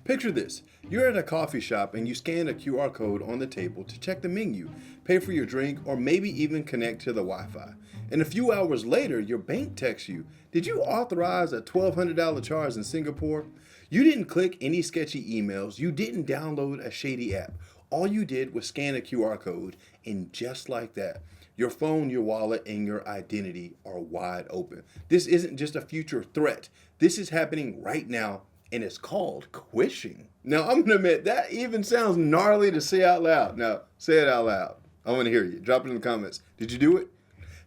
Picture this. You're at a coffee shop and you scan a QR code on the table to check the menu, pay for your drink, or maybe even connect to the Wi-Fi. And a few hours later, your bank texts you, did you authorize a $1,200 charge in Singapore? You didn't click any sketchy emails. You didn't download a shady app. All you did was scan a QR code, and just like that, your phone, your wallet, and your identity are wide open. This isn't just a future threat. This is happening right now, and it's called Quishing. Now, I'm gonna admit, that even sounds gnarly to say out loud. Now, say it out loud. I wanna hear you. Drop it in the comments. Did you do it?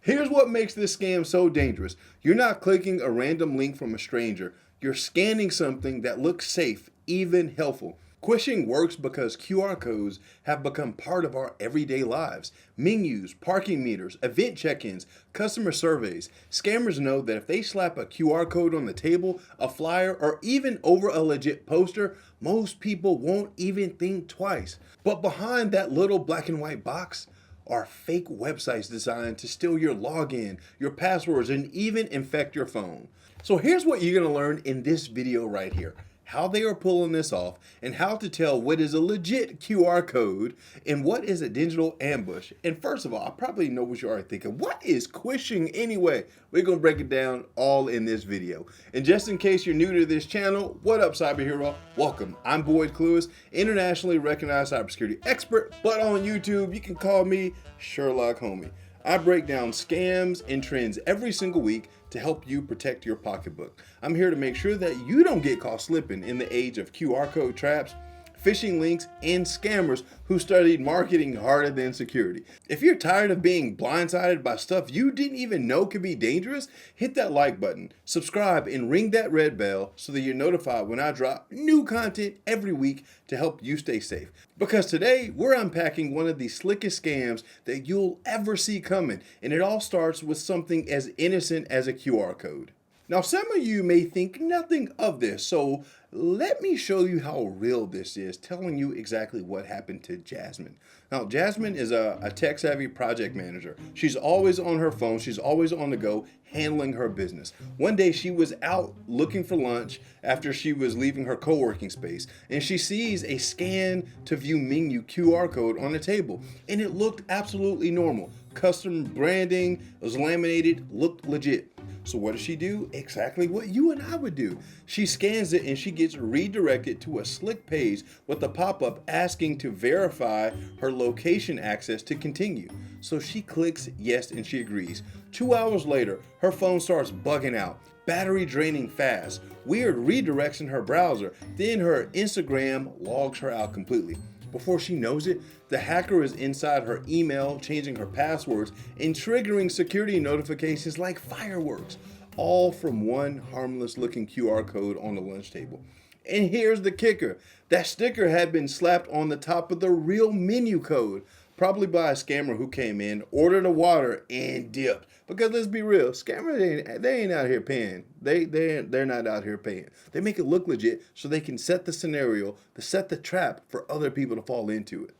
Here's what makes this scam so dangerous. You're not clicking a random link from a stranger. You're scanning something that looks safe, even helpful. Quishing works because QR codes have become part of our everyday lives. Menus, parking meters, event check-ins, customer surveys. Scammers know that if they slap a QR code on the table, a flyer, or even over a legit poster, most people won't even think twice. But behind that little black and white box are fake websites designed to steal your login, your passwords, and even infect your phone. So here's what you're gonna learn in this video right here. How they are pulling this off, and how to tell what is a legit QR code and what is a digital ambush. And first of all, I probably know what you're already thinking. What is Quishing anyway? We're gonna break it down all in this video. And just in case you're new to this channel, what up, cyber hero? Welcome. I'm Boyd Clewis, internationally recognized cybersecurity expert, but on YouTube, you can call me Sherlock Homie. I break down scams and trends every single week to help you protect your pocketbook. I'm here to make sure that you don't get caught slipping in the age of QR code traps, phishing links, and scammers who studied marketing harder than security. If you're tired of being blindsided by stuff you didn't even know could be dangerous, hit that like button, subscribe, and ring that red bell so that you're notified when I drop new content every week to help you stay safe. Because today, we're unpacking one of the slickest scams that you'll ever see coming, and it all starts with something as innocent as a QR code. Now, some of you may think nothing of this, so let me show you how real this is, telling you exactly what happened to Jasmine. Now, Jasmine is a tech-savvy project manager. She's always on her phone. She's always on the go, handling her business. One day, she was out looking for lunch after she was leaving her co-working space, and she sees a scan to view menu QR code on the table, and it looked absolutely normal. Custom branding, was laminated, looked legit. So what does she do? Exactly what you and I would do. She scans it and she gets redirected to a slick page with a pop-up asking to verify her location access to continue. So she clicks yes and she agrees. 2 hours later, her phone starts bugging out, battery draining fast, weird redirects in her browser, then her Instagram logs her out completely. Before she knows it, the hacker is inside her email, changing her passwords, and triggering security notifications like fireworks, all from one harmless looking QR code on the lunch table. And here's the kicker. That sticker had been slapped on the top of the real menu code, probably by a scammer who came in, ordered a water, and dipped. Because let's be real, scammers, they ain't out here paying. They're not out here paying. They make it look legit so they can set the scenario, to set the trap for other people to fall into it.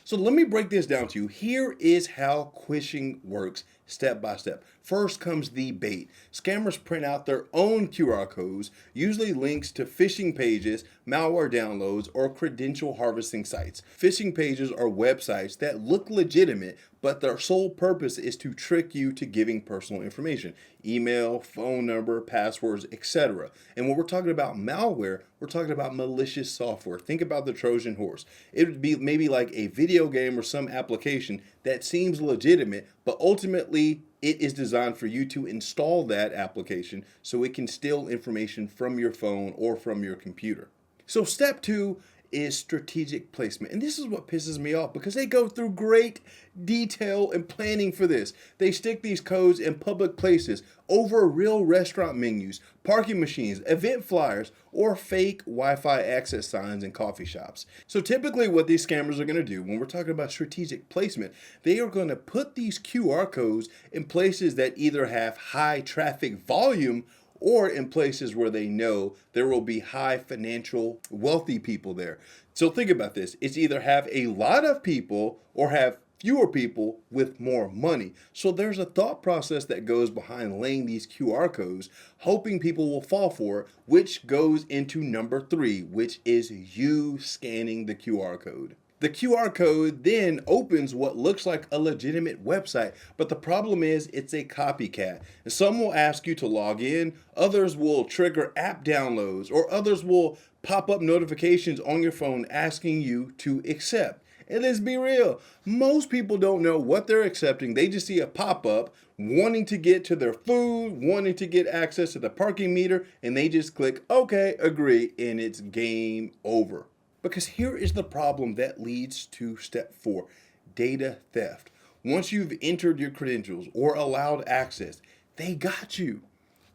So let me break this down to you. Here is how Quishing works step by step. First comes the bait. Scammers print out their own QR codes, usually links to phishing pages, malware downloads, or credential harvesting sites. Phishing pages are websites that look legitimate, but their sole purpose is to trick you to giving personal information, email, phone number, passwords, etc. And when we're talking about malware, we're talking about malicious software. Think about the Trojan horse. It would be maybe like a video game or some application that seems legitimate, but ultimately it is designed for you to install that application so it can steal information from your phone or from your computer. So step 2 is strategic placement. And this is what pisses me off because they go through great detail and planning for this. They stick these codes in public places, over real restaurant menus, parking machines, event flyers, or fake Wi-Fi access signs in coffee shops. So typically what these scammers are going to do when we're talking about strategic placement, they are going to put these QR codes in places that either have high traffic volume or in places where they know there will be high financial wealthy people there. So think about this. It's either have a lot of people or have fewer people with more money. So there's a thought process that goes behind laying these QR codes, hoping people will fall for it, which goes into number 3, which is you scanning the QR code. The QR code then opens what looks like a legitimate website, but the problem is it's a copycat. And some will ask you to log in, others will trigger app downloads, or others will pop up notifications on your phone asking you to accept. And let's be real, most people don't know what they're accepting. They just see a pop-up wanting to get to their food, wanting to get access to the parking meter, and they just click, okay, agree, and it's game over. Because here is the problem that leads to step 4, data theft. Once you've entered your credentials or allowed access, they got you.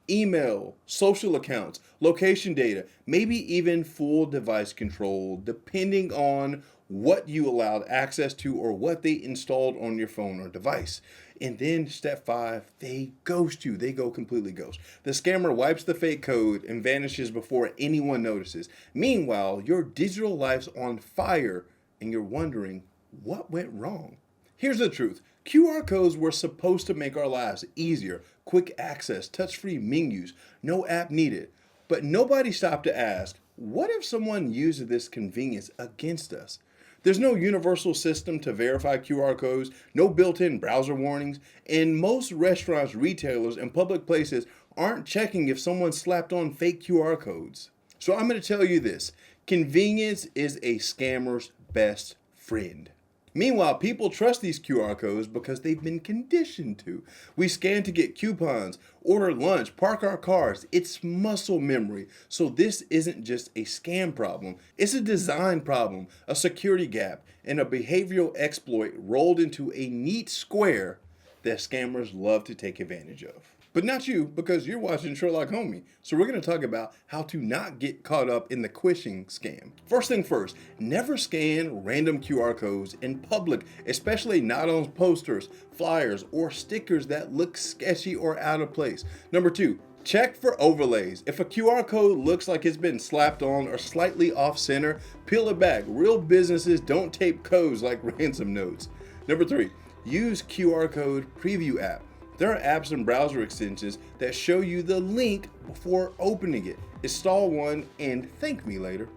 Email, social accounts, location data, maybe even full device control, depending on what you allowed access to or what they installed on your phone or device. And then step 5, they ghost you. They go completely ghost. The scammer wipes the fake code and vanishes before anyone notices. Meanwhile, your digital life's on fire and you're wondering what went wrong. Here's the truth. QR codes were supposed to make our lives easier, quick access, touch-free menus, no app needed. But nobody stopped to ask, what if someone uses this convenience against us? There's no universal system to verify QR codes, no built-in browser warnings, and most restaurants, retailers, and public places aren't checking if someone slapped on fake QR codes. So I'm going to tell you this, convenience is a scammer's best friend. Meanwhile, people trust these QR codes because they've been conditioned to. We scan to get coupons, order lunch, park our cars. It's muscle memory. So this isn't just a scam problem. It's a design problem, a security gap, and a behavioral exploit rolled into a neat square that scammers love to take advantage of. But not you, because you're watching Sherlock Homie. So we're going to talk about how to not get caught up in the Quishing scam. First thing first, never scan random QR codes in public, especially not on posters, flyers, or stickers that look sketchy or out of place. Number 2, check for overlays. If a QR code looks like it's been slapped on or slightly off center, peel it back. Real businesses don't tape codes like ransom notes. Number 3, use QR code preview app. There are apps and browser extensions that show you the link before opening it. Install one and thank me later.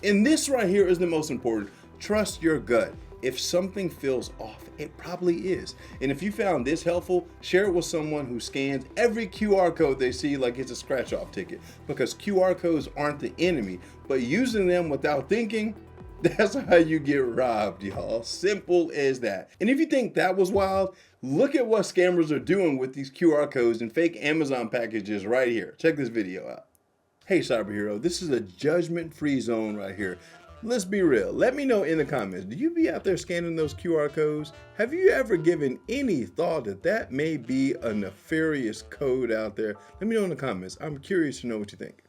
And this right here is the most important. Trust your gut. If something feels off, it probably is. And if you found this helpful, share it with someone who scans every QR code they see like it's a scratch-off ticket. Because QR codes aren't the enemy, but using them without thinking, that's how you get robbed, y'all. Simple as that. And if you think that was wild, look at what scammers are doing with these QR codes and fake Amazon packages right here. Check this video out. Hey, cyberhero, this is a judgment-free zone right here. Let's be real. Let me know in the comments, do you be out there scanning those QR codes? Have you ever given any thought that that may be a nefarious code out there? Let me know in the comments. I'm curious to know what you think.